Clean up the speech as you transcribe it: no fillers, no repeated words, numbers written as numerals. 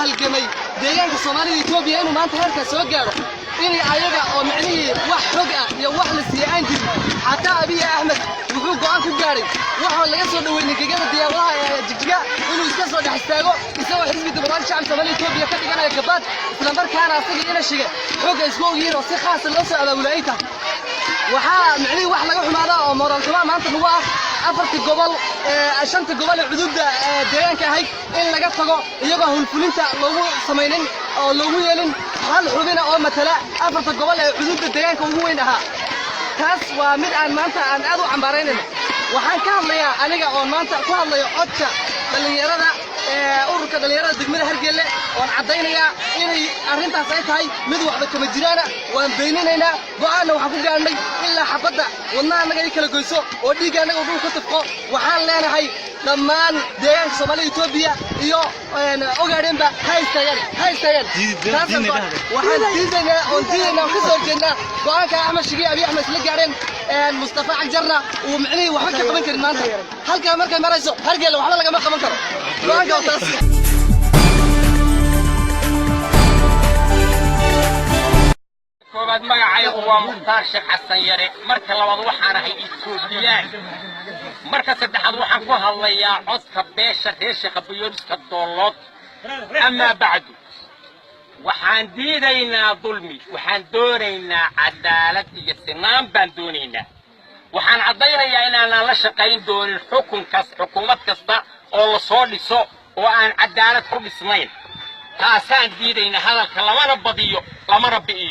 halgamay deegaanka Soomaaliya Itoobiya inuu maanta heerka soo gaaro inay ayaga oo micnihii wax xog ah iyo wax la siiyaan jirin xataa Abiy Ahmed wuxuu go'aan ku gaaray waxa laga soo dhaweeyay gegada diyaaradaha jigjiga inuu iska soo dhax istaago isagoo xisbi dimuqraadi shacabka Soomaaliya Itoobiya ka dhiganaya gabaad isla markaana asaga ina shiga xog isku ogyihiin oo si khaas ah loo soo abaabulay waxaa micnihii wax laga xumaada oo moral xumo maanta lagu ah afarta gobol shanta gobol ee xuduudda deegaanka ahayd in laga tago iyagoo hulfulinta loogu sameeynin oo loogu yeelin hal xubin oo matala afarta gobol ee xuduudda deegaanka ugu weyn ahaa taas waa mid aan maanta aan aad u cambaaraynayno waxaan ka hadlayaa aniga oo maanta ku hadlayo codka dhalinyarada ururka dhalinyarada degmada Hargeysa oo cadeynaya inay arrintaas ay tahay mid waxba kama jiraan waan beeninaynaa go'aanna waxaan ku gaarnay ilaa xabadda wadnaha naga ay kala goyso oo dhiigga anaga uu ku tafqo waxaan leenahay dhammaan deegaanka Soomaaliya Itoobiya iyo ogaadeenba haystaayeen waxaan diidaynaa oo diidaynaa ku soo jeednaa go'aanka Axmed Shigi Abiy Ahmed la gaareen Mustafa Cagjarna uu micnihii waxba ka qaban karin maanta halka markay marayso Hargeysa waxba laga ma qaban karo go'aanka taas koobaad magacaygu waa Mukhtaar Sheekh Xasan Yare marka labaad waxaan ahay Itoobiyaan marka saddexaad waxaan ku hadlayaa codka beesha reer Sheekh Abiyooriska Doolood ama bacdu waxaan diidaynaa dulmi waxaan doonaynaa cadaalad iyo sinaan baan doonaynaa waxaan cadaynayaa inaan la shaqayn doonin xukuumad kasta oo la soo dhiso oo aan cadaalad ku dhisnayn taasaan diidaynaa hadalka lamana badiyo lamana bi'iyo